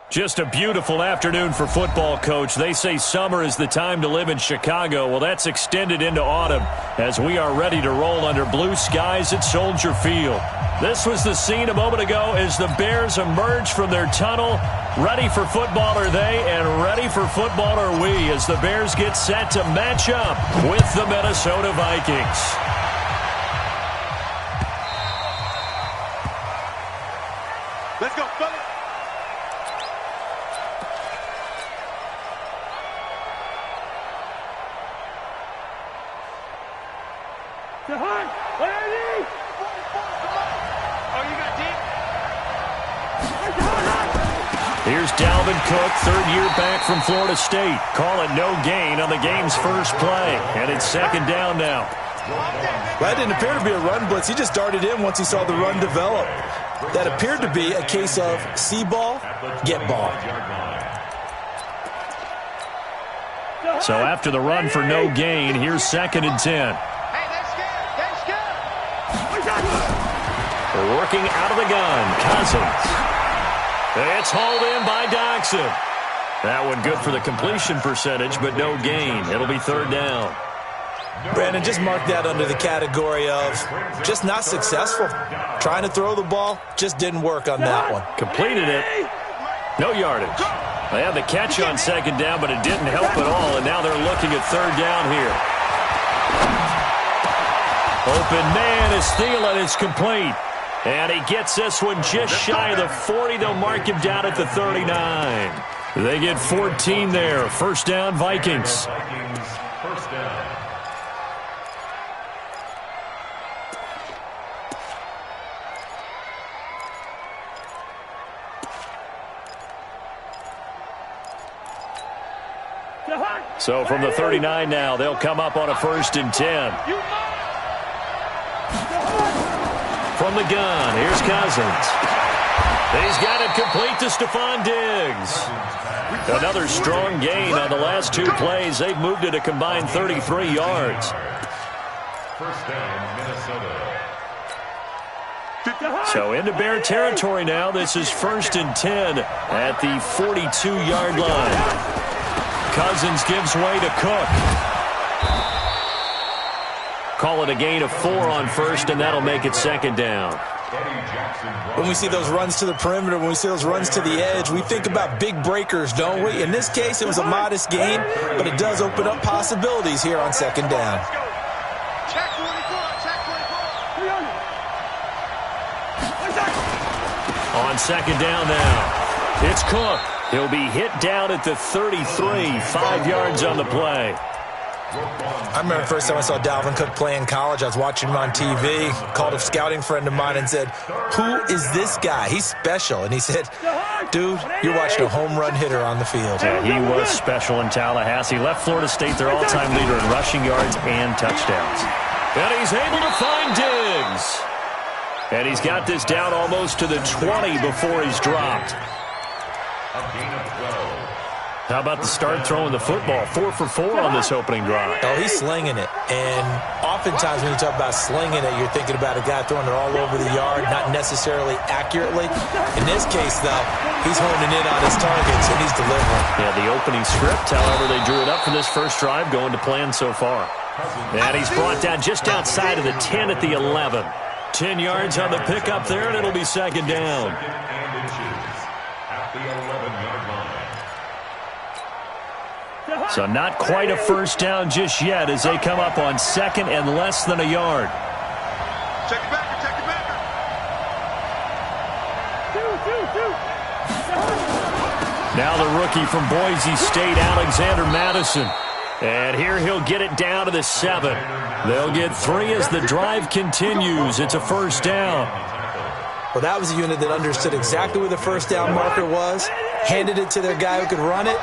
Just a beautiful afternoon for football, Coach. They say summer is the time to live in Chicago. Well, that's extended into autumn as we are ready to roll under blue skies at Soldier Field. This was the scene a moment ago as the Bears emerged from their tunnel. Ready for football are they, and ready for football are we as the Bears get set to match up with the Minnesota Vikings. Let's go, fellas. Here's Dalvin Cook, third year back from Florida State. Call it no gain on the game's first play. And it's second down now. That didn't appear to be a run blitz. He just darted in once he saw the run develop. That appeared to be a case of see ball, get ball. So after the run for no gain, here's second and 10. They're working out of the gun. Cousins. It's hauled in by Doxson. That one good for the completion percentage, but no gain. It'll be third down. Brandon, just mark that under the category of just not successful. Trying to throw the ball, just didn't work on that one. Completed it. No yardage. They had the catch on second down, but it didn't help at all, and now they're looking at third down here. Open man is Thielen. It's complete. And he gets this one just shy of the 40. They'll mark him down at the 39. They get 14 there. First down, Vikings. First down. So from the 39 now, they'll come up on a first and 10. From the gun, here's Cousins. He's got it complete to Stephon Diggs. Another strong gain on the last two plays. They've moved it a combined 33 yards. First down, Minnesota. So into Bear territory now. This is first and 10 at the 42-yard line. Cousins gives way to Cook. Call it a gain of 4 on first, and that'll make it second down. When we see those runs to the perimeter, when we see those runs to the edge, we think about big breakers, don't we? In this case, it was a modest gain, but it does open up possibilities here on second down. On second down now, it's Cook. He'll be hit down at the 33, 5 yards on the play. I remember the first time I saw Dalvin Cook play in college. I was watching him on TV, called a scouting friend of mine and said, "Who is this guy? He's special." And he said, "Dude, you're watching a home run hitter on the field." Yeah, he was special in Tallahassee. Left Florida State their all-time leader in rushing yards and touchdowns. And he's able to find Diggs. And he's got this down almost to the 20 before he's dropped. A gain of 12. How about the start throwing the football? 4 for 4 on this opening drive. Oh, he's slinging it. And oftentimes when you talk about slinging it, you're thinking about a guy throwing it all over the yard, not necessarily accurately. In this case, though, he's honing in on his targets, and he's delivering. Yeah, the opening script, however, they drew it up for this first drive, going to plan so far. And he's brought down just outside of the 10 at the 11. 10 yards on the pickup there, and it'll be second down. And inches at the 11-yard line. So not quite a first down just yet as they come up on second and less than a yard. Check it back, check it back. Now the rookie from Boise State, Alexander Madison. And here he'll get it down to the 7. They'll get 3 as the drive continues. It's a first down. Well, that was a unit that understood exactly where the first down marker was, handed it to their guy who could run it,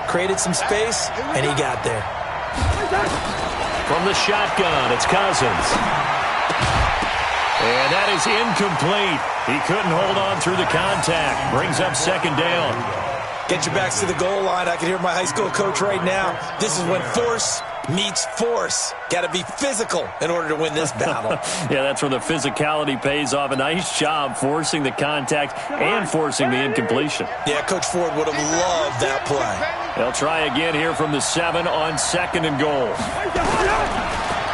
created some space, and he got there. From the shotgun, it's Cousins. And that is incomplete. He couldn't hold on through the contact. Brings up second down. Get your backs to the goal line. I can hear my high school coach right now. This is when force meets force. Got to be physical in order to win this battle. Yeah, that's where the physicality pays off. A nice job forcing the contact and forcing the incompletion. Yeah, Coach Ford would have loved that play. They'll try again here from the 7 on 2nd and goal.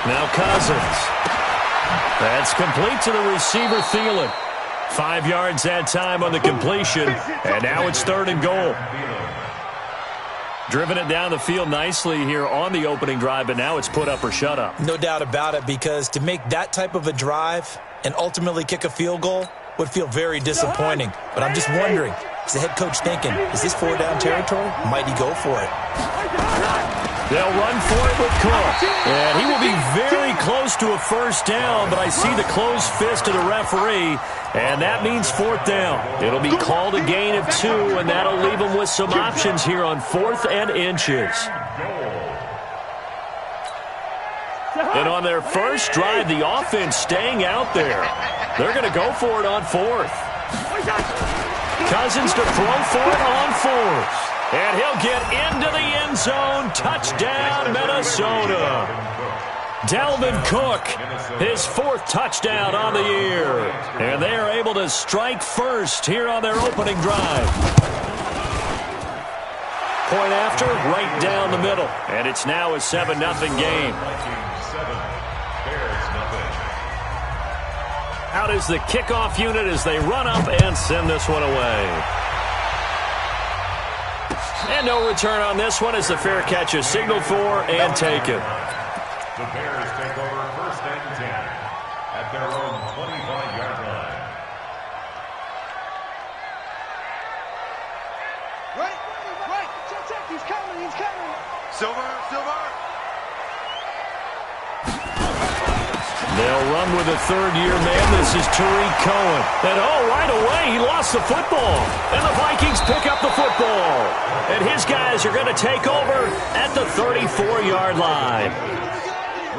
Now Cousins. That's complete to the receiver, Thielen. 5 yards that time on the completion, and now it's 3rd and goal. Driven it down the field nicely here on the opening drive, but now it's put up or shut up. No doubt about it, because to make that type of a drive and ultimately kick a field goal would feel very disappointing. But I'm just wondering, is the head coach thinking, is this 4-down territory? Might he go for it? They'll run for it with Cook. And he will be very close to a 1st down, but I see the closed fist of the referee, and that means 4th down. It'll be called a gain of 2, and that'll leave them with some options here on 4th and inches. And on their first drive, the offense staying out there. They're going to go for it on 4th. Cousins to throw for it on 4th. And he'll get into the end zone. Touchdown, Minnesota. Dalvin Cook, his 4th touchdown on the year. And they are able to strike first here on their opening drive. Point after, right down the middle. And it's now a 7-0 game. Out is the kickoff unit as they run up and send this one away. And no return on this one as the fair catch is signaled for and taken. The Bears take over 1st and 10 at their own 25-yard line. Right. Check. He's coming. Silver. They'll run with a 3rd-year man. This is Tariq Cohen. And, right away, he lost the football. And the Vikings pick up the football. And his guys are going to take over at the 34-yard line.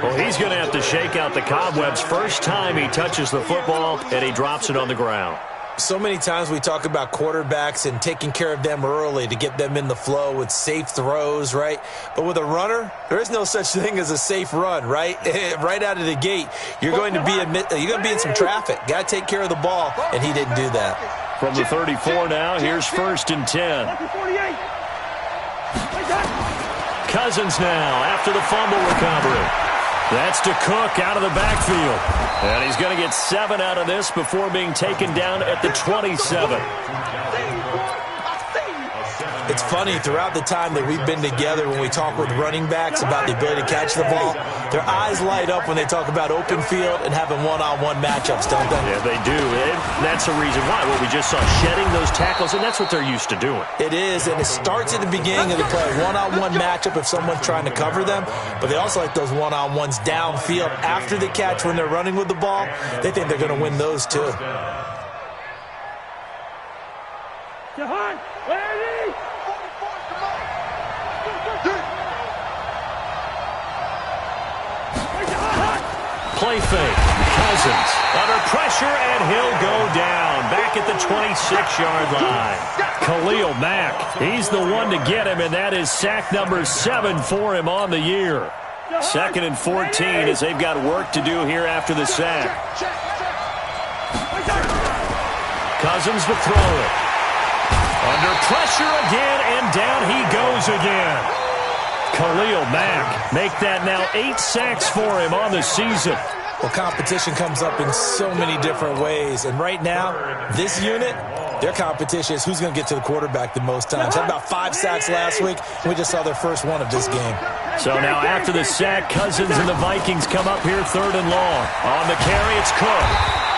Well, he's going to have to shake out the cobwebs first time he touches the football, and he drops it on the ground. So many times we talk about quarterbacks and taking care of them early to get them in the flow with safe throws, right? But with a runner, there is no such thing as a safe run, right? Right out of the gate, you're going to be in some traffic. Got to take care of the ball, and he didn't do that. From the 34 now, here's 1st and 10. Cousins now after the fumble recovery. That's to Cook out of the backfield. And he's going to get 7 out of this before being taken down at the 27. It's funny, throughout the time that we've been together, when we talk with running backs about the ability to catch the ball, their eyes light up when they talk about open field and having one-on-one matchups, don't they? Yeah, they do. And that's the reason why. What we just saw, shedding those tackles, and that's what they're used to doing. It is, and it starts at the beginning of the play. One-on-one matchup if someone's trying to cover them, but they also like those one-on-ones downfield after the catch when they're running with the ball. They think they're going to win those too. Play fake. Cousins under pressure, and he'll go down back at the 26-yard line. Khalil Mack, he's the one to get him, and that is sack number 7 for him on the year. 2nd and 14 as they've got work to do here after the sack. Cousins to throw it. Under pressure again, and down he goes again. Khalil Mack make that now 8 sacks for him on the season. Well, competition comes up in so many different ways. And right now, this unit, their competition is who's going to get to the quarterback the most times. Had about 5 sacks last week. We just saw their first one of this game. So now after the sack, Cousins and the Vikings come up here 3rd and long. On the carry, it's Cook.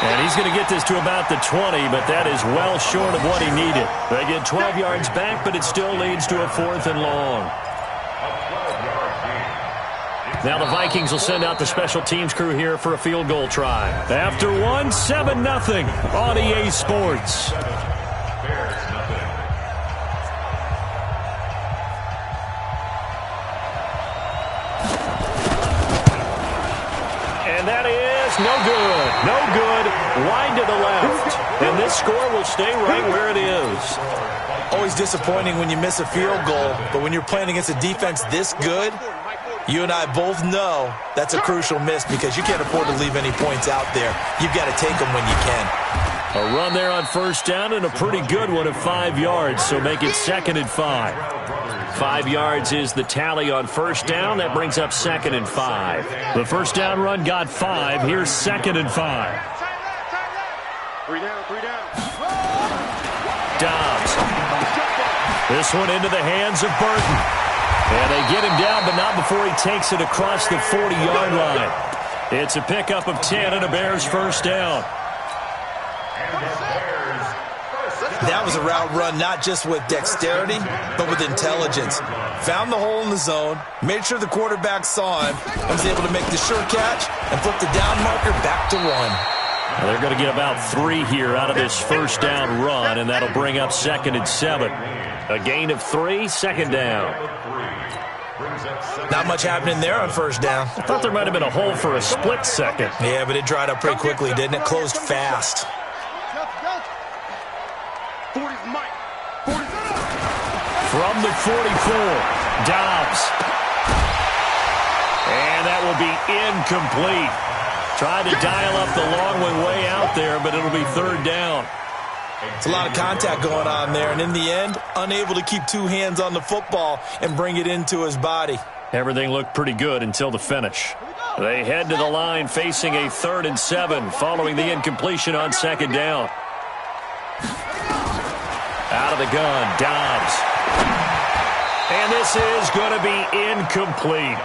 And he's going to get this to about the 20, but that is well short of what he needed. They get 12 yards back, but it still leads to a 4th and long. Now the Vikings will send out the special teams crew here for a field goal try. After one, 7-0 on EA Sports. And that is no good. No good. Wide to the left. And this score will stay right where it is. Always disappointing when you miss a field goal, but when you're playing against a defense this good, You and I both know that's a crucial miss because you can't afford to leave any points out there. You've got to take them when you can. A run there on first down and a pretty good one of 5 yards, so make it 2nd and 5. 5 yards is the tally on first down. That brings up 2nd and 5. The first down run got 5. Here's 2nd and 5. 3 down, 3 down. Dobbs. This one into the hands of Burton. And they get him down, but not before he takes it across the 40-yard line. It's a pickup of 10 and a Bears first down. That was a route run not just with dexterity, but with intelligence. Found the hole in the zone, made sure the quarterback saw him, and was able to make the sure catch and flip the down marker back to 1. Well, they're going to get about 3 here out of this first down run, and that'll bring up 2nd and 7. A gain of 3, 2nd down. Not much happening there on first down. I thought there might have been a hole for a split second. Yeah, but it dried up pretty quickly, didn't it? Closed fast. From the 44, Dobbs. And that will be incomplete. Tried to dial up the long way out there, but it'll be 3rd down. It's a lot of contact going on there, and in the end, unable to keep 2 hands on the football and bring it into his body. Everything looked pretty good until the finish. They head to the line facing a 3rd and 7 following the incompletion on 2nd down. Out of the gun, Dobbs. And this is going to be incomplete.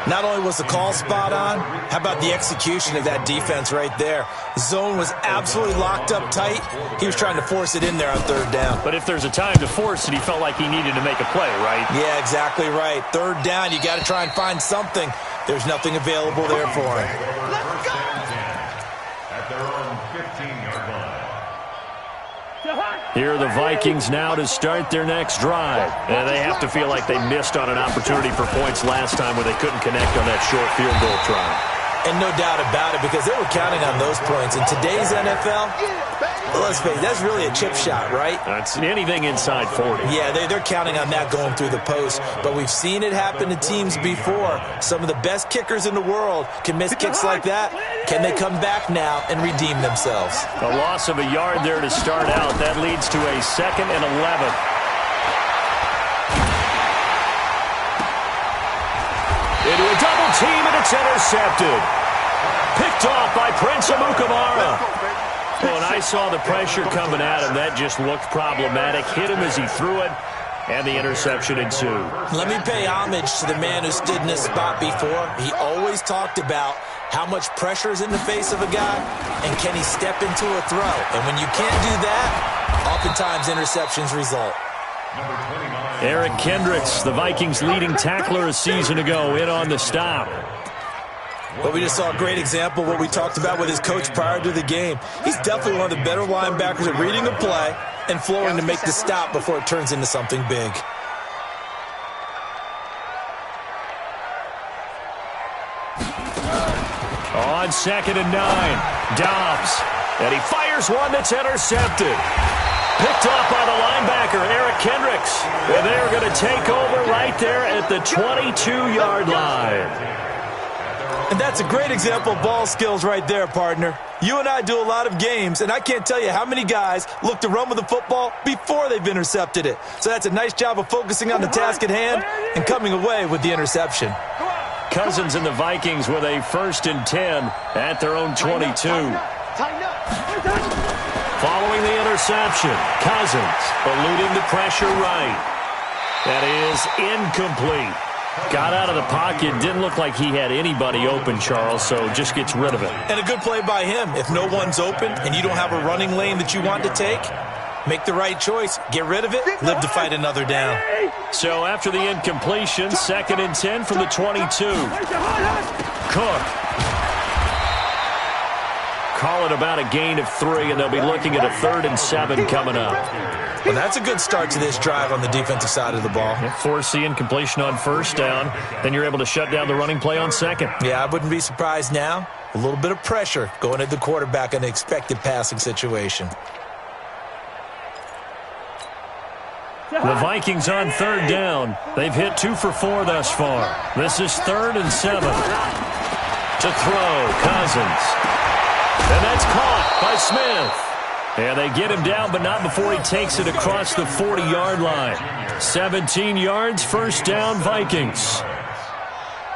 Not only was the call spot on, how about the execution of that defense right there? Zone was absolutely locked up tight. He was trying to force it in there on 3rd down. But if there's a time to force it, he felt like he needed to make a play, right? Yeah, exactly right. 3rd down, you got to try and find something. There's nothing available there for him. Let's go! At their own 15-yard line. Here are the Vikings now to start their next drive. And they have to feel like they missed on an opportunity for points last time when they couldn't connect on that short field goal try. And no doubt about it, because they were counting on those points. In today's NFL, let's face it, that's really a chip shot, right? That's anything inside 40. Yeah, they're counting on that going through the post. But we've seen it happen to teams before. Some of the best kickers in the world can miss kicks like that. Can they come back now and redeem themselves? A loss of a yard there to start out. That leads to a 2nd and 11. Into a double team, and it's intercepted. Picked off by Prince Amukamara. When I saw the pressure coming at him, that just looked problematic. Hit him as he threw it, and the interception ensued. Let me pay homage to the man who stood in this spot before. He always talked about how much pressure is in the face of a guy, and can he step into a throw? And when you can't do that, oftentimes interceptions result. Eric Kendricks, the Vikings' leading tackler a season ago, in on the stop. Well, we just saw a great example of what we talked about with his coach prior to the game. He's definitely one of the better linebackers at reading a play and flowing to make the stop before it turns into something big. On 2nd and 9, Dobbs. And he fires one that's intercepted. Picked off by the linebacker, Eric Kendricks. And they're going to take over right there at the 22-yard line. And that's a great example of ball skills right there, partner. You and I do a lot of games, and I can't tell you how many guys look to run with the football before they've intercepted it. So that's a nice job of focusing on the task at hand and coming away with the interception. Cousins and the Vikings with a 1st and 10 at their own 22. Following the interception, Cousins eluding the pressure right. That is incomplete. Got out of the pocket. Didn't look like he had anybody open, Charles, so just gets rid of it. And a good play by him. If no one's open and you don't have a running lane that you want to take, make the right choice. Get rid of it. Live to fight another down. So after the incompletion, 2nd and 10 from the 22. Cook. Call it about a gain of 3, and they'll be looking at a 3rd and 7 coming up. Well, that's a good start to this drive on the defensive side of the ball. Force the incompletion on 1st down, then you're able to shut down the running play on 2nd. Yeah, I wouldn't be surprised now. A little bit of pressure going at the quarterback in an expected passing situation. The Vikings on third down. They've hit 2 for 4 thus far. This is 3rd and 7. To throw, Cousins. And that's caught by Smith. And they get him down, but not before he takes it across the 40-yard line. 17 yards, first down, Vikings.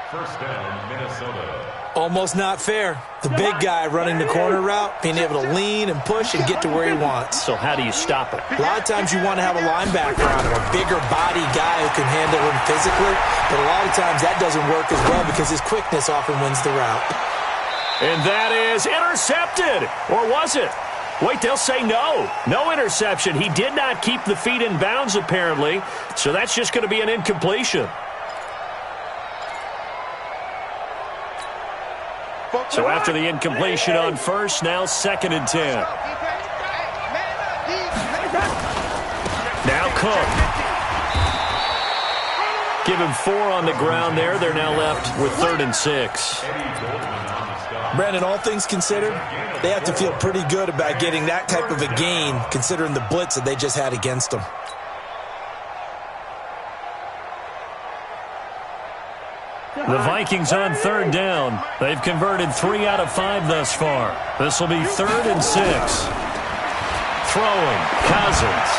First down, Minnesota. Almost not fair. The big guy running the corner route, being able to lean and push and get to where he wants. So how do you stop it? A lot of times you want to have a linebacker on him, a bigger body guy who can handle him physically, but a lot of times that doesn't work as well because his quickness often wins the route. And that is intercepted. Or was it? Wait, they'll say no. No interception. He did not keep the feet in bounds, apparently, so that's just going to be an incompletion. So after the incompletion on first, now 2nd and 10. Now Cook. Give him 4 on the ground there. They're now left with 3rd and 6. Brandon, all things considered, they have to feel pretty good about getting that type of a gain considering the blitz that they just had against them. The Vikings on third down. They've converted 3 out of 5 thus far. This will be 3rd and 6. Throwing, Cousins.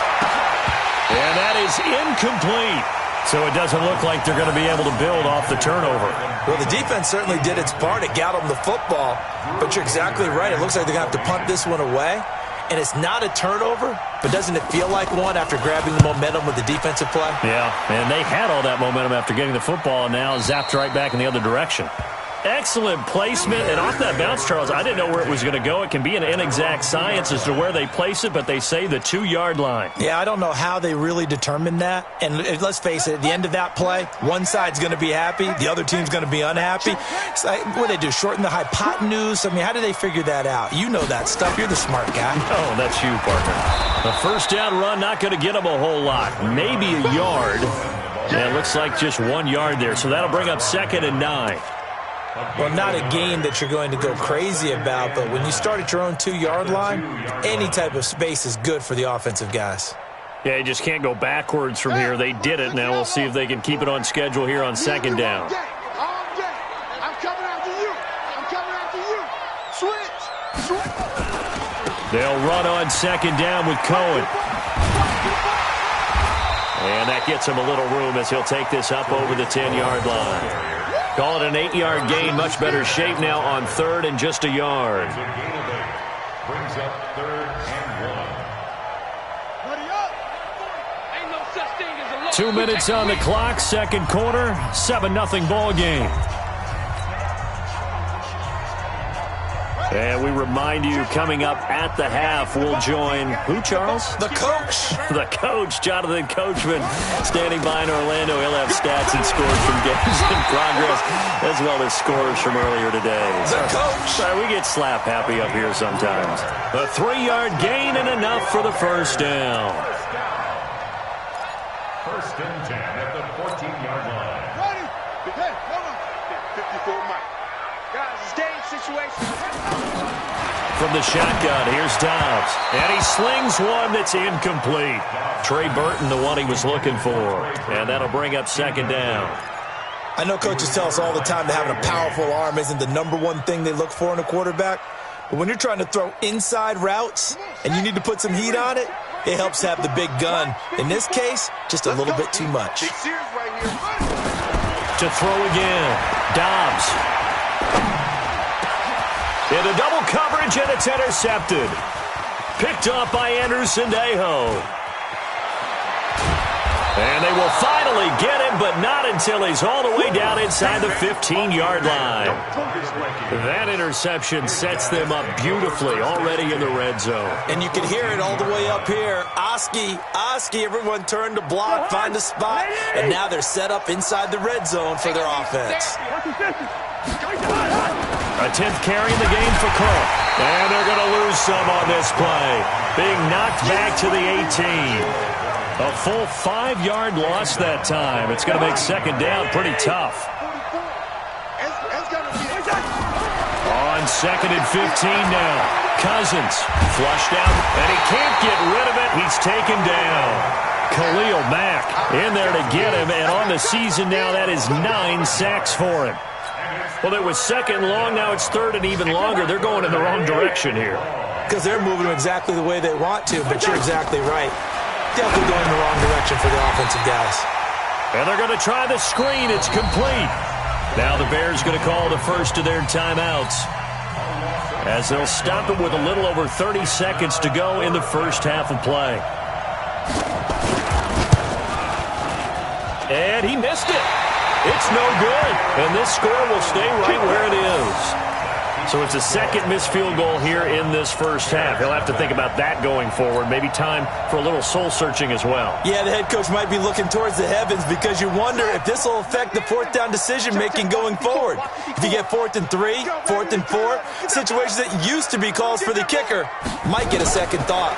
And that is incomplete. So it doesn't look like they're going to be able to build off the turnover. Well, the defense certainly did its part. It got them the football. But you're exactly right. It looks like they're going to have to punt this one away. And it's not a turnover, but doesn't it feel like one after grabbing the momentum with the defensive play? Yeah, and they had all that momentum after getting the football and now zapped right back in the other direction. Excellent placement, and off that bounce, Charles, I didn't know where it was going to go. It can be an inexact science as to where they place it, but they say the 2-yard line. Yeah, I don't know how they really determined that. And let's face it, at the end of that play, one side's going to be happy, the other team's going to be unhappy. It's like, what do they do, shorten the hypotenuse? I mean, how do they figure that out? You know that stuff. You're the smart guy. Oh, that's you, partner. The first down run, not going to get them a whole lot. Maybe a yard. Yeah, it looks like just 1 yard there, so that'll bring up 2nd and 9. Well, not a game that you're going to go crazy about, but when you start at your own 2-yard line, any type of space is good for the offensive guys. Yeah, you just can't go backwards from here. They did it. Now we'll see if they can keep it on schedule here on 2nd down. I'm coming after you. I'm coming after you. Switch. They'll run on 2nd down with Cohen. And that gets him a little room as he'll take this up over the 10-yard line. Call it an 8-yard gain. Much better shape now on 3rd and just a yard. Brings up 3rd and 1. 2 minutes on the clock, 2nd quarter, 7-0 ball game. And we remind you, coming up at the half, we'll join who, Charles? The coach. The coach, Jonathan Coachman, standing by in Orlando. He'll have stats and scores from games in progress, as well as scores from earlier today. The coach. Sorry, we get slap happy up here sometimes. A 3-yard gain and enough for the first down. 1st and 10 at the 14-yard line. Ready? Hey, come on. 54 Mike. Guys, it's game situation. From the shotgun, here's Dobbs. And he slings one that's incomplete. Trey Burton, the one he was looking for. And that'll bring up 2nd down. I know coaches tell us all the time that having a powerful arm isn't the #1 thing they look for in a quarterback. But when you're trying to throw inside routes and you need to put some heat on it, it helps have the big gun. In this case, just a little bit too much. To throw again, Dobbs. Into double coverage, and it's intercepted. Picked up by Anderson Dejo. And they will finally get him, but not until he's all the way down inside the 15-yard line. That interception sets them up beautifully already in the red zone. And you can hear it all the way up here. Oski, everyone turned to block, find a spot, and now they're set up inside the red zone for their offense. A 10th carry in the game for Cook. And they're going to lose some on this play. Being knocked back to the 18. A full 5-yard loss that time. It's going to make 2nd down pretty tough. On 2nd and 15 now. Cousins flushed out, and he can't get rid of it. He's taken down. Khalil Mack in there to get him, and on the season now, that is 9 sacks for him. Well, it was second long, now it's third and even longer. They're going in the wrong direction here. Because they're moving exactly the way they want to, but you're exactly right. Definitely going in the wrong direction for the offensive guys. And they're going to try the screen. It's complete. Now the Bears going to call the first of their timeouts, as they'll stop it with a little over 30 seconds to go in the first half of play. And he missed it. It's no good. And this score will stay right where it is. So it's a second missed field goal here in this first half. He'll have to think about that going forward. Maybe time for a little soul-searching as well. Yeah, the head coach might be looking towards the heavens because you wonder if this will affect the fourth down decision-making going forward. If you get 4th and 3, 4th and 4, situations that used to be calls for the kicker might get a second thought.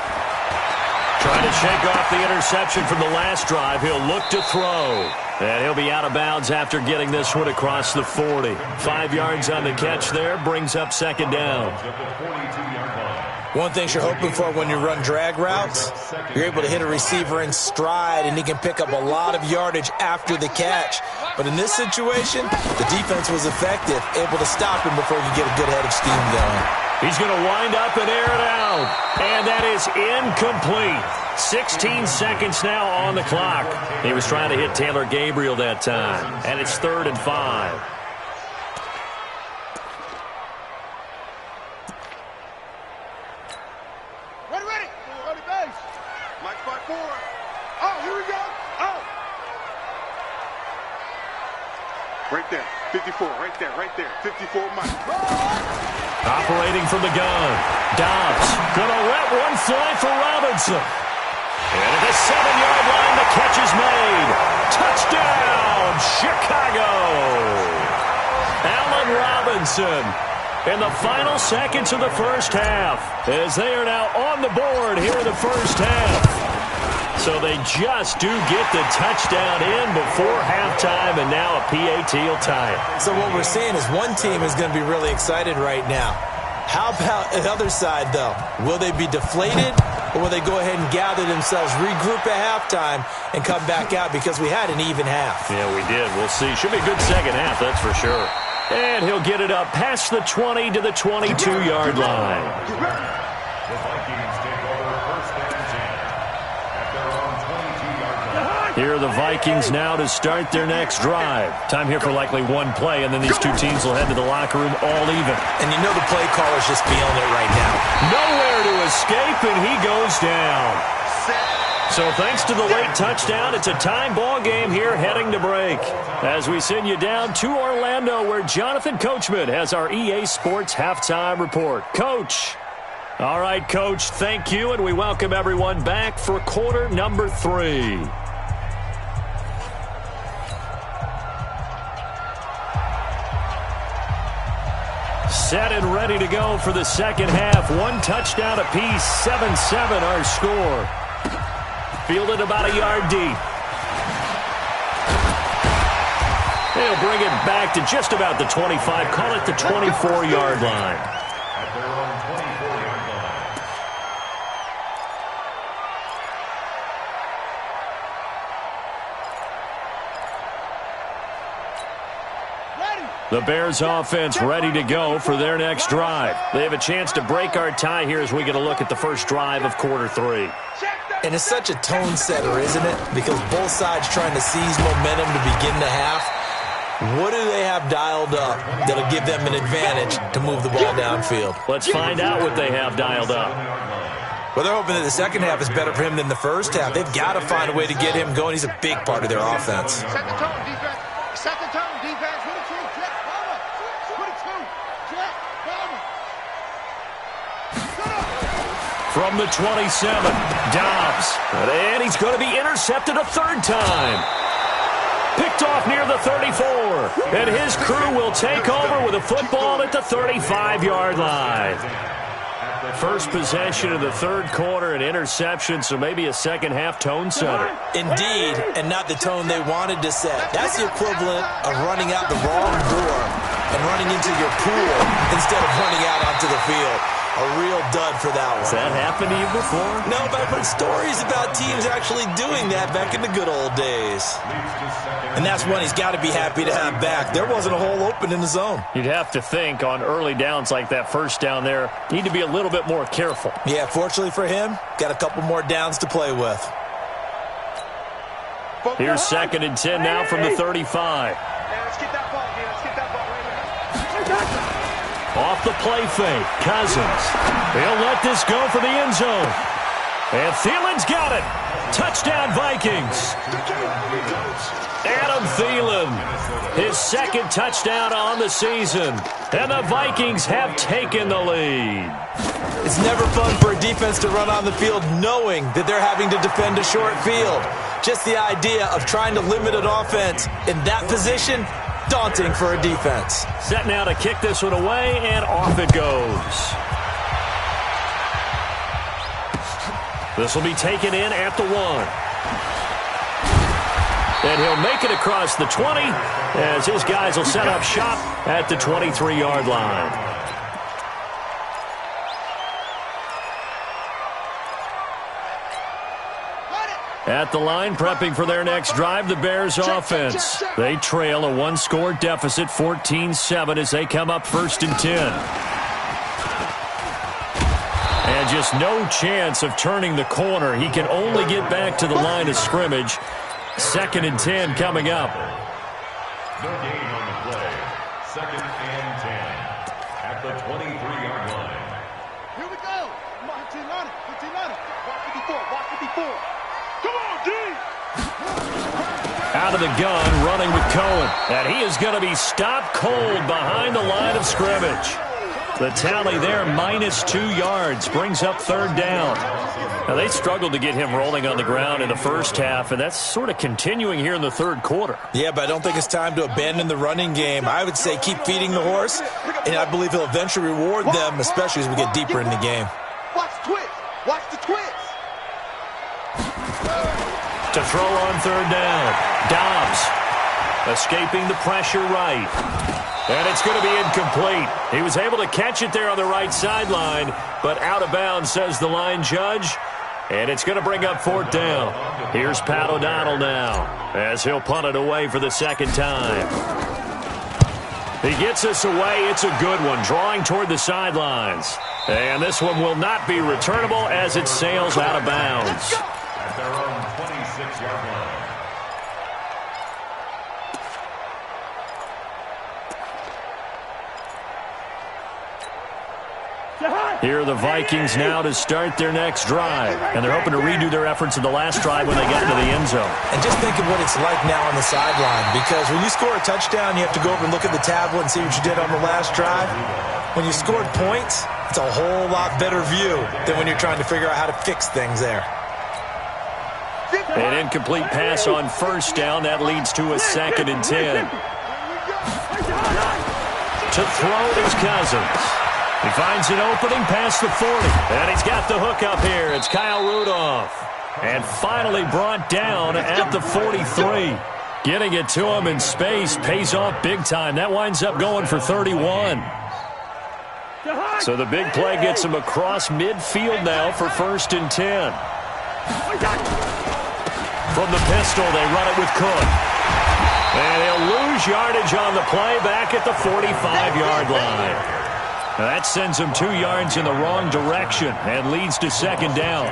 Trying to shake off the interception from the last drive. He'll look to throw. And he'll be out of bounds after getting this one across the 40. 5 yards on the catch there, brings up second down. One thing you're hoping for when you run drag routes, you're able to hit a receiver in stride, and he can pick up a lot of yardage after the catch. But in this situation, the defense was effective, able to stop him before you get a good head of steam going. He's going to wind up and air it out. And that is incomplete. 16 seconds now on the clock. He was trying to hit Taylor Gabriel that time. And it's 3rd and 5. Ready. Ready base. Mike 5-4. Oh, here we go. Oh. Right there. 54. Right there. 54 Mike. Operating from the gun. Dobbs going to let one fly for Robinson. And at the 7-yard line, the catch is made. Touchdown, Chicago. Allen Robinson in the final seconds of the first half, as they are now on the board here in the first half. So they just do get the touchdown in before halftime, and now a PAT will tie it. So what we're seeing is one team is going to be really excited right now. How about the other side, though? Will they be deflated, or will they go ahead and gather themselves, regroup at halftime, and come back out because we had an even half? Yeah, we did. We'll see. Should be a good second half, that's for sure. And he'll get it up past the 20 to the 22-yard line. The Vikings take over first and 10 at their own 22-yard line. Here are the Vikings now to start their next drive. Time here for likely one play, and then these two teams will head to the locker room all even. And you know the play caller's just feeling it right now. Nowhere to escape, and he goes down. So thanks to the late touchdown, it's a tie ball game here heading to break. As we send you down to Orlando, where Jonathan Coachman has our EA Sports halftime report. Coach. All right, Coach, thank you, and we welcome everyone back for quarter number 3. Set and ready to go for the second half. One touchdown apiece, 7-7 our score. Fielded about a yard deep. They'll bring it back to just about the 25. Call it the 24-yard line. At their own 24-yard line. The Bears offense ready to go for their next drive. They have a chance to break our tie here as we get a look at the first drive of quarter 3. And it's such a tone setter, isn't it? Because both sides trying to seize momentum to begin the half. What do they have dialed up that'll give them an advantage to move the ball downfield? Let's find out what they have dialed up. Well, they're hoping that the second half is better for him than the first half. They've got to find a way to get him going. He's a big part of their offense. Set the tone, defense. Set the tone, defense. Put it 2. Jet, bomber. Put it 2. Jet, bomber. From the 27, Dobbs. And he's going to be intercepted a third time. Picked off near the 34. And his crew will take over with a football at the 35-yard line. First possession of the third quarter, an interception, so maybe a second-half tone setter. Indeed, and not the tone they wanted to set. That's the equivalent of running out the wrong door and running into your pool instead of running out onto the field. A real dud for that one. Has that happened to you before? No, but I've heard stories about teams actually doing that back in the good old days. And that's one he's got to be happy to have back. There wasn't a hole open in the zone. You'd have to think on early downs like that first down there, need to be a little bit more careful. Yeah, fortunately for him, got a couple more downs to play with. Here's 2nd and 10 now from the 35. Let's get that ball, man. Let's get that ball right here. Off the play fake, Cousins. He'll let this go for the end zone. And Thielen's got it. Touchdown, Vikings. Adam Thielen, his 2nd touchdown on the season. And the Vikings have taken the lead. It's never fun for a defense to run on the field knowing that they're having to defend a short field. Just the idea of trying to limit an offense in that position, daunting for a defense. Set now to kick this one away, and off it goes. This will be taken in at the 1. And he'll make it across the 20 as his guys will set up shop at the 23-yard line. At the line, prepping for their next drive, the Bears offense. They trail a one-score deficit, 14-7, as they come up 1st and 10. And just no chance of turning the corner. He can only get back to the line of scrimmage. 2nd and 10 coming up. No gain on the play. 2nd and 10 at the 23-yard line. Here we go. Come on, 15 on it. 15 on it. Watch 54. Watch 54. Come on, D! Out of the gun, running with Cohen. And he is going to be stopped cold behind the line of scrimmage. The tally there, -2 yards, brings up 3rd down. Now, they struggled to get him rolling on the ground in the first half, and that's sort of continuing here in the 3rd quarter. Yeah, but I don't think it's time to abandon the running game. I would say keep feeding the horse, and I believe he'll eventually reward them, especially as we get deeper in the game. Watch the twist. Watch the twist. To throw on 3rd down. Dobbs escaping the pressure right. And it's going to be incomplete. He was able to catch it there on the right sideline, but out of bounds, says the line judge. And it's going to bring up 4th down. Here's Pat O'Donnell now as he'll punt it away for the 2nd time. He gets us away. It's a good one, drawing toward the sidelines. And this one will not be returnable as it sails out of bounds. At their own 26-yard line. Here are the Vikings now to start their next drive. And they're hoping to redo their efforts in the last drive when they got into the end zone. And just think of what it's like now on the sideline, because when you score a touchdown, you have to go over and look at the tablet and see what you did on the last drive. When you scored points, it's a whole lot better view than when you're trying to figure out how to fix things there. An incomplete pass on 1st down. That leads to a 2nd and 10. To throw is Cousins. He finds an opening past the 40. And he's got the hook up here. It's Kyle Rudolph. And finally brought down at the 43. Getting it to him in space pays off big time. That winds up going for 31. So the big play gets him across midfield now for 1st and 10. From the pistol, they run it with Cook. And he'll lose yardage on the play back at the 45-yard line. Now that sends him 2 yards in the wrong direction and leads to 2nd down.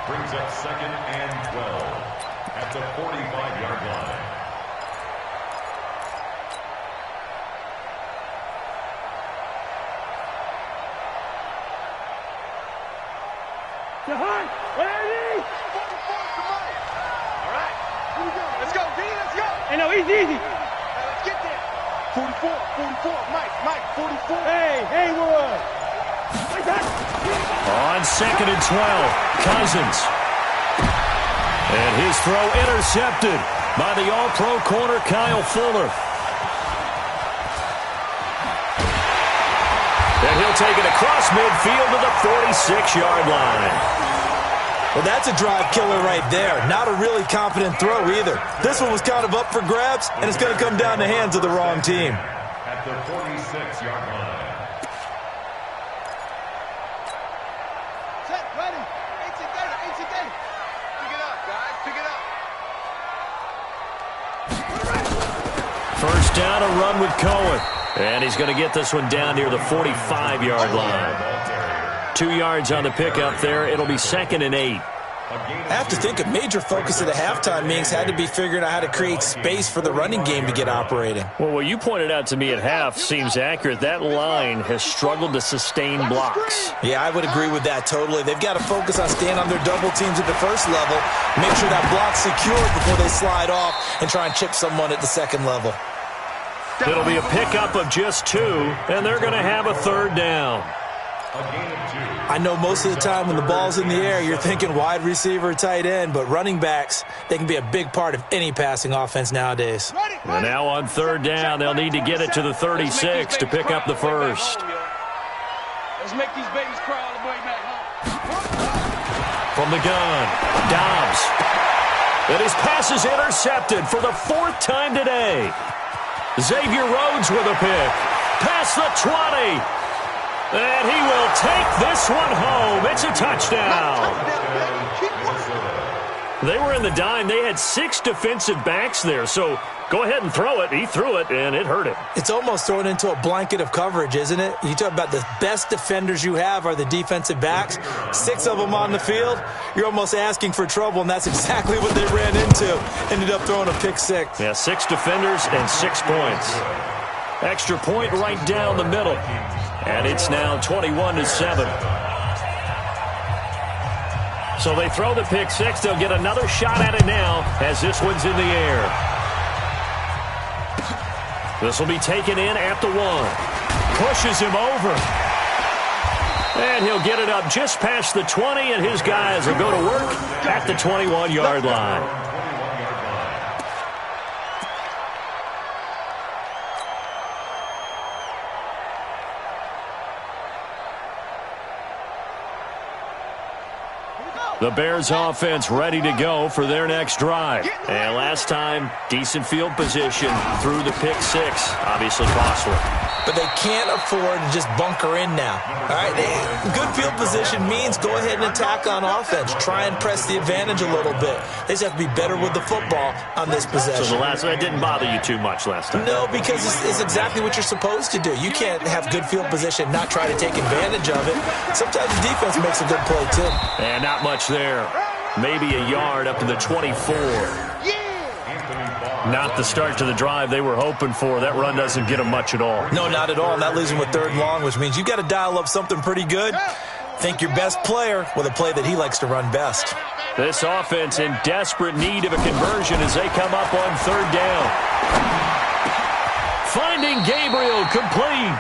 Brings up 2nd and 12 at the 45-yard line. Hey, no, easy. Let's get there. 44, Mike, 44. Hey, Haywood. On 2nd and 12, Cousins. And his throw intercepted by the all-pro corner, Kyle Fuller. And he'll take it across midfield to the 46-yard line. Well, that's a drive killer right there. Not a really confident throw either. This one was kind of up for grabs, and it's going to come down the hands of the wrong team. At the 46-yard line. to run with Cohen. And he's going to get this one down near the 45-yard line. 2 yards on the pickup there. It'll be 2nd and 8. I have to think a major focus at the halftime meetings had to be figuring out how to create space for the running game to get operating. Well, what you pointed out to me at half seems accurate. That line has struggled to sustain blocks. Yeah, I would agree with that totally. They've got to focus on staying on their double teams at the first level, make sure that block's secured before they slide off and try and chip someone at the second level. It'll be a pickup of just 2, and they're going to have a 3rd down. I know most of the time when the ball's in the air, you're thinking wide receiver, tight end, but running backs, they can be a big part of any passing offense nowadays. And now on 3rd down, they'll need to get it to the 36 to pick up the first. Let's make these babies cry all the way back home. From the gun, Dobbs. And his pass is intercepted for the 4th time today. Xavier Rhodes with a pick. Past the 20. And he will take this one home. It's a touchdown. They were in the dime. They had 6 defensive backs there. So go ahead and throw it. He threw it, and it hurt him. It's almost thrown into a blanket of coverage, isn't it? You talk about the best defenders you have are the defensive backs. 6 of them on the field. You're almost asking for trouble, and that's exactly what they ran into. Ended up throwing a pick 6. Yeah, 6 defenders and 6 points. Extra point right down the middle. And it's now 21-7. So they throw the pick 6. They'll get another shot at it now as this one's in the air. This will be taken in at the 1. Pushes him over. And he'll get it up just past the 20, and his guys will go to work at the 21-yard line. The Bears offense ready to go for their next drive. And last time, decent field position through the pick 6. Obviously costly. But they can't afford to just bunker in now. All right, good field position means go ahead and attack on offense. Try and press the advantage a little bit. They just have to be better with the football on this possession. So the last one didn't bother you too much last time? No, because it's exactly what you're supposed to do. You can't have good field position, not try to take advantage of it. Sometimes the defense makes a good play, too. And not much there. Maybe a yard up to the 24. Not the start to the drive they were hoping for. That run doesn't get them much at all. No, not at all. And that leaves them with 3rd and long, which means you've got to dial up something pretty good. Think your best player with a play that he likes to run best. This offense in desperate need of a conversion as they come up on 3rd down. Finding Gabriel complete.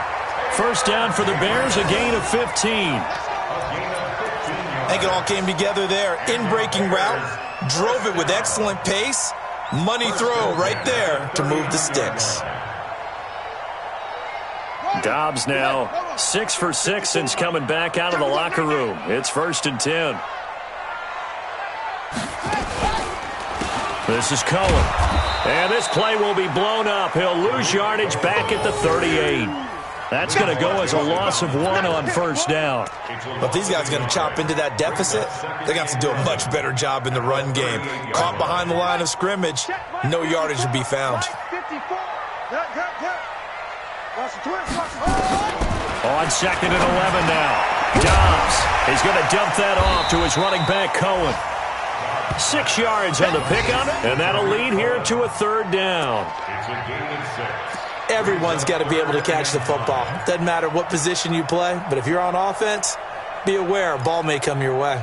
First down for the Bears, a gain of 15. I think it all came together there. In-breaking route, drove it with excellent pace. Money throw right there to move the sticks. Dobbs now 6 for 6 since coming back out of the locker room. It's 1st and 10. This is Cohen. And this play will be blown up. He'll lose yardage back at the 38. That's going to go as a loss of 1 on 1st down. But these guys are going to chop into that deficit. They're going to have to do a much better job in the run game. Caught behind the line of scrimmage, no yardage to be found. On 2nd and 11 now. Dobbs is going to dump that off to his running back, Cohen. 6 yards on the pickup, and that'll lead here to a 3rd down. It's a gain of 6. Everyone's got to be able to catch the football. Doesn't matter what position you play, but if you're on offense, be aware a ball may come your way.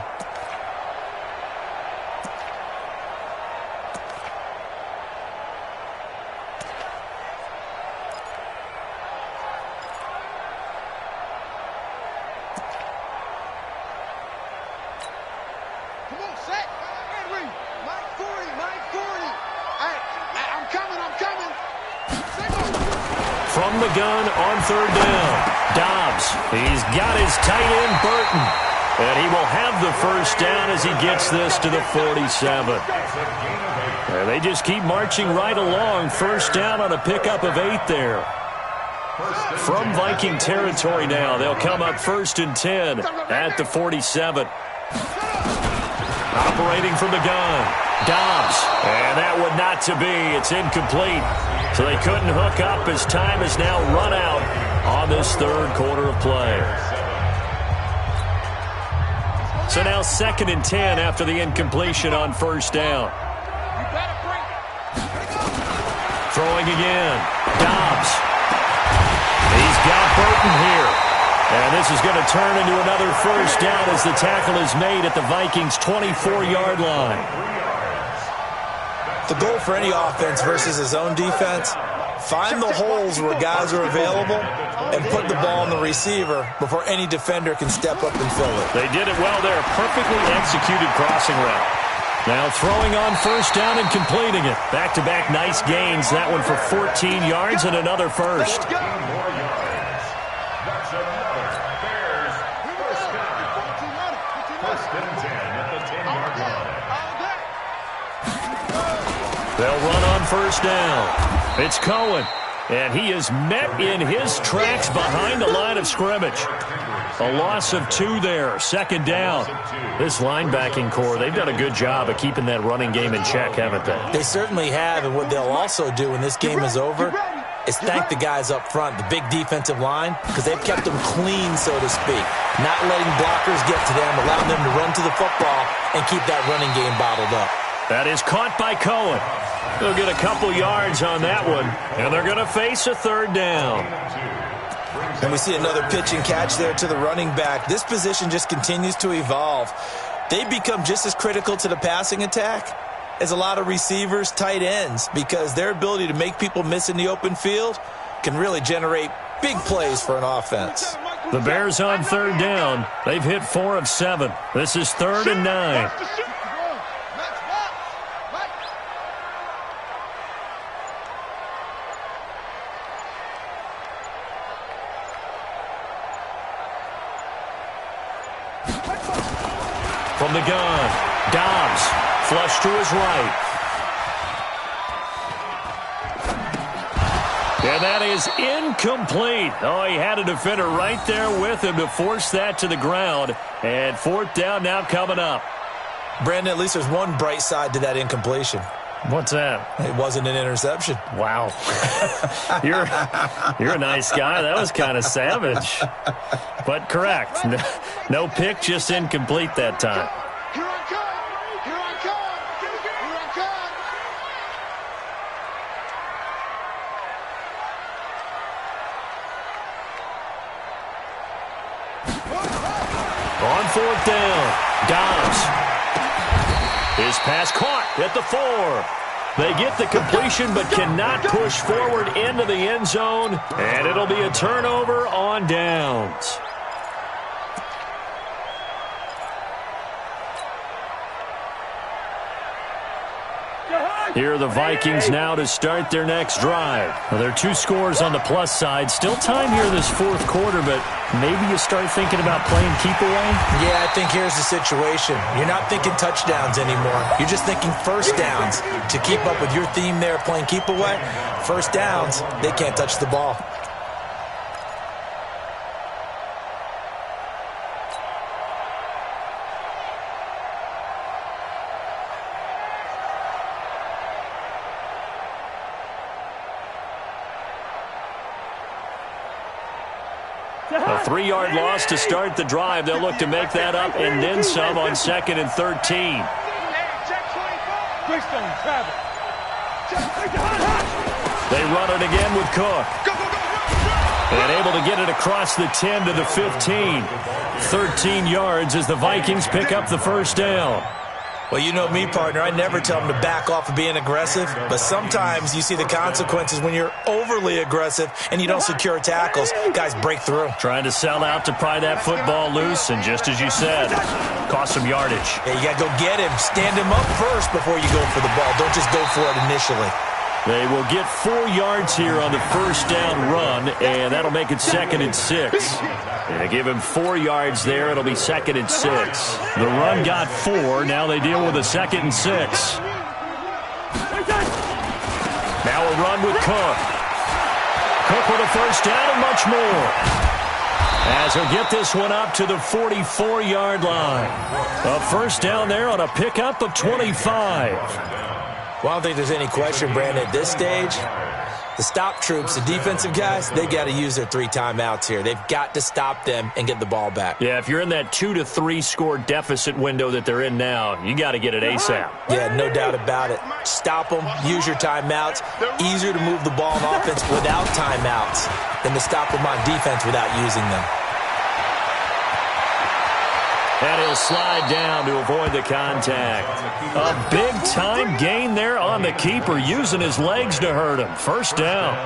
Come on, set. Henry. Mike 40, Mike 40. Hey, I'm coming. From the gun on 3rd down. Dobbs, he's got his tight end, Burton. And he will have the first down as he gets this to the 47. And they just keep marching right along. First down on a pickup of 8 there. From Viking territory now, they'll come up 1st and 10 at the 47. Operating from the gun. Dobbs. And that would not to be. It's incomplete. So they couldn't hook up as time is now run out on this third quarter of play. So now 2nd and 10 after the incompletion on first down. Throwing again. Dobbs. He's got Burton here. And this is going to turn into another first down as the tackle is made at the Vikings' 24-yard line. The goal for any offense versus his own defense, find the holes where guys are available and put the ball on the receiver before any defender can step up and fill it. They did it well there. Perfectly executed crossing route. Now throwing on first down and completing it. Back-to-back nice gains. That one for 14 yards and another first. They'll run on first down. It's Cohen, and he is met in his tracks behind the line of scrimmage. A loss of 2 there, 2nd down. This linebacking core, they've done a good job of keeping that running game in check, haven't they? They certainly have, and what they'll also do when this game is over is thank the guys up front, the big defensive line, because they've kept them clean, so to speak. Not letting blockers get to them, allowing them to run to the football and keep that running game bottled up. That is caught by Cohen. They'll get a couple yards on that one, and they're going to face a 3rd down. And we see another pitch and catch there to the running back. This position just continues to evolve. They become just as critical to the passing attack as a lot of receivers, tight ends, because their ability to make people miss in the open field can really generate big plays for an offense. The Bears on 3rd down. They've hit 4 of 7. This is 3rd and 9. From the gun, Dobbs, flush to his right. And that is incomplete. Oh, he had a defender right there with him to force that to the ground. And 4th down now coming up. Brandon, at least there's one bright side to that incompletion. What's that? It wasn't an interception. Wow. You're a nice guy. That was kind of savage. But correct. No pick, just incomplete that time. Here I come! Here I come! Here I come! On 4th down, Dobbs. His pass caught at the 4. They get the completion but cannot push forward into the end zone, and it'll be a turnover on downs. Here are the Vikings now to start their next drive. Well, there are 2 scores on the plus side. Still time here this 4th quarter, but maybe you start thinking about playing keep away? Yeah, I think here's the situation. You're not thinking touchdowns anymore. You're just thinking first downs. To keep up with your theme there, playing keep away, first downs, they can't touch the ball. A 3-yard loss to start the drive. They'll look to make that up and then some on 2nd and 13. They run it again with Cook. And able to get it across the 10 to the 15. 13 yards as the Vikings pick up the first down. Well, you know me, partner. I never tell them to back off of being aggressive, but sometimes you see the consequences when you're overly aggressive and you don't secure tackles. Guys break through. Trying to sell out to pry that football loose, and just as you said, cost some yardage. Yeah, you got to go get him. Stand him up first before you go for the ball. Don't just go for it initially. They will get 4 yards here on the first down run, and that'll make it 2nd and 6. And they give him 4 yards there. It'll be 2nd and 6. The run got 4. Now they deal with a 2nd and 6. Now a run with Cook. Cook with a first down and much more. As he'll get this one up to the 44-yard line. A first down there on a pickup of 25. Well, I don't think there's any question, Brandon, at this stage, the stop troops, the defensive guys, they got to use their 3 timeouts here. They've got to stop them and get the ball back. Yeah, if you're in that 2 to 3 score deficit window that they're in now, you got to get it ASAP. Yeah, no doubt about it. Stop them, use your timeouts. Easier to move the ball on offense without timeouts than to stop them on defense without using them. And he'll slide down to avoid the contact. A big-time gain there on the keeper, using his legs to hurt him. First down.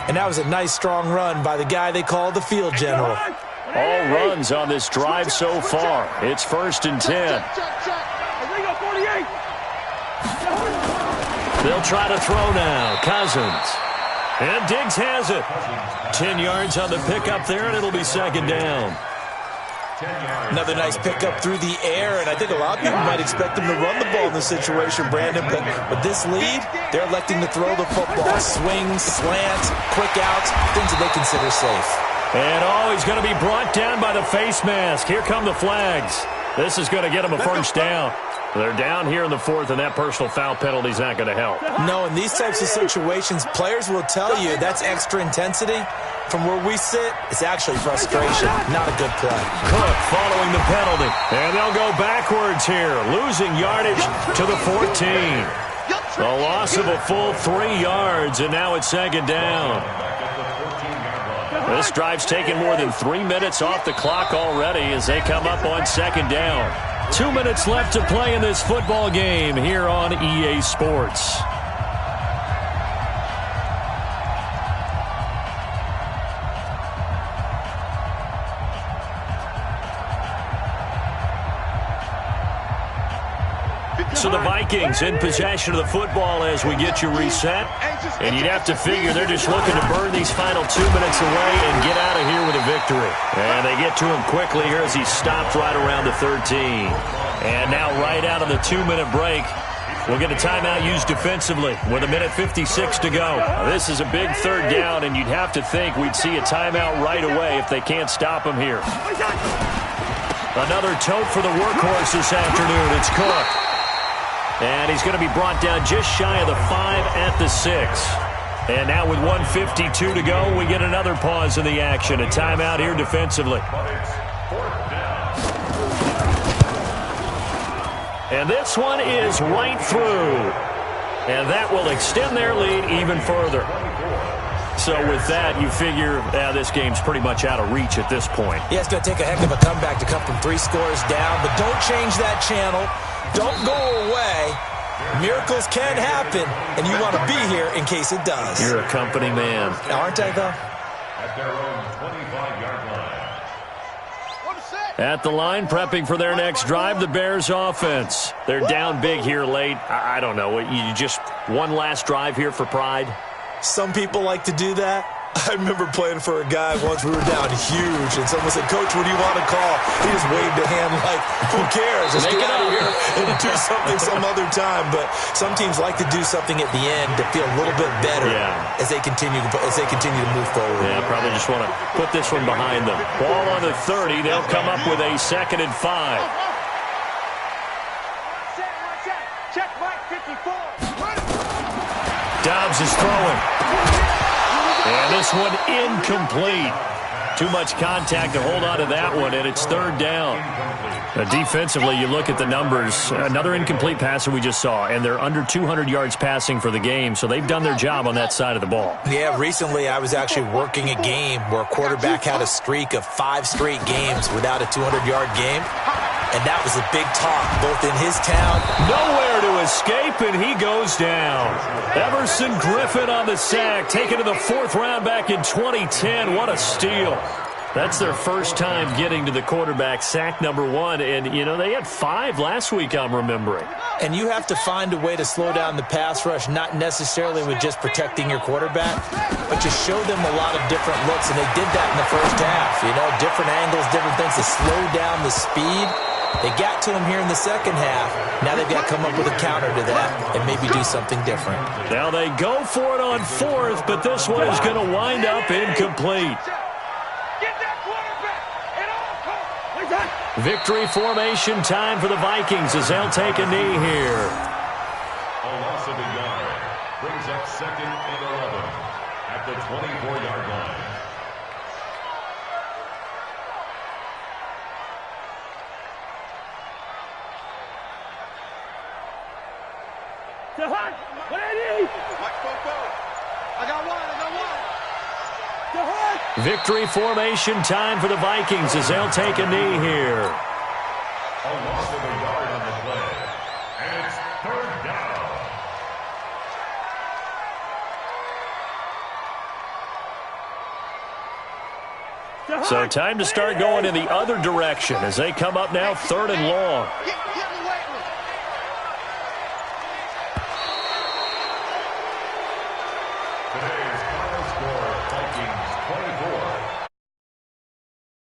And that was a nice, strong run by the guy they call the field general. All runs on this drive so far. It's 1st and 10. They'll try to throw now. Cousins. And Diggs has it. 10 yards on the pickup there, and it'll be 2nd down. Another nice pickup through the air, and I think a lot of people might expect them to run the ball in this situation, Brandon, but with this lead, they're electing to throw the football. Swings, slants, quick outs, things that they consider safe. And he's going to be brought down by the face mask. Here come the flags. This is going to get them a first down. They're down here in the 4th, and that personal foul penalty is not going to help. No, in these types of situations, players will tell you that's extra intensity. From where we sit, it's actually frustration, not a good play. Cook following the penalty, and they'll go backwards here, losing yardage to the 14. A loss of a full 3 yards, and now it's 2nd down. This drive's taken more than 3 minutes off the clock already as they come up on 2nd down. 2 minutes left to play in this football game here on EA Sports. So the Vikings in possession of the football as we get you reset. And you'd have to figure they're just looking to burn these final 2 minutes away and get out of here with a victory. And they get to him quickly here as he stopped right around the 13. And now right out of the 2-minute break, we'll get a timeout used defensively with 1:56 to go. This is a big 3rd down, and you'd have to think we'd see a timeout right away if they can't stop him here. Another tote for the workhorse this afternoon. It's Cook. And he's going to be brought down just shy of the 5 at the 6. And now with 1:52 to go, we get another pause in the action. A timeout here defensively. And this one is right through. And that will extend their lead even further. So with that, you figure this game's pretty much out of reach at this point. Yeah, it's going to take a heck of a comeback to come from 3 scores down, but don't change that channel. Don't go away. Miracles can happen, and you want to be here in case it does. You're a company man. Aren't I, though? At their own 25-yard line. At the line, prepping for their next drive, the Bears offense. They're down big here late. I don't know. You just one last drive here for pride? Some people like to do that. I remember playing for a guy once. We were down huge, and someone said, "Coach, what do you want to call?" He just waved a hand like, "Who cares? Just get out of here and do something some other time." But some teams like to do something at the end to feel a little bit better as they continue to move forward. Yeah, probably just want to put this one behind them. Ball on the 30. They'll come up with a 2nd and 5. Check Mike 54. Dobbs is throwing. And this one incomplete. Too much contact to hold on to that one, and it's 3rd down. Defensively, you look at the numbers. Another incomplete pass that we just saw, and they're under 200 yards passing for the game, so they've done their job on that side of the ball. Yeah, recently I was actually working a game where a quarterback had a streak of 5 straight games without a 200-yard game. And that was a big talk, both in his town. Nowhere to escape, and he goes down. Everson Griffin on the sack, taken to the 4th round back in 2010. What a steal. That's their first time getting to the quarterback, sack number 1. And, you know, they had 5 last week, I'm remembering. And you have to find a way to slow down the pass rush, not necessarily with just protecting your quarterback, but just show them a lot of different looks. And they did that in the first half. You know, different angles, different things to slow down the speed. They got to him here in the second half. Now they've got to come up with a counter to that and maybe do something different. Now they go for it on 4th, but this one is going to wind up incomplete. Victory formation time for the Vikings as they'll take a knee here. A loss of a yard brings up 2nd and 11 at the 24-yard line. I got one. Victory formation time for the Vikings as they'll take a knee here. A loss of a yard on the play. And it's 3rd down. So time to start going in the other direction as they come up now 3rd and long. Get in the way.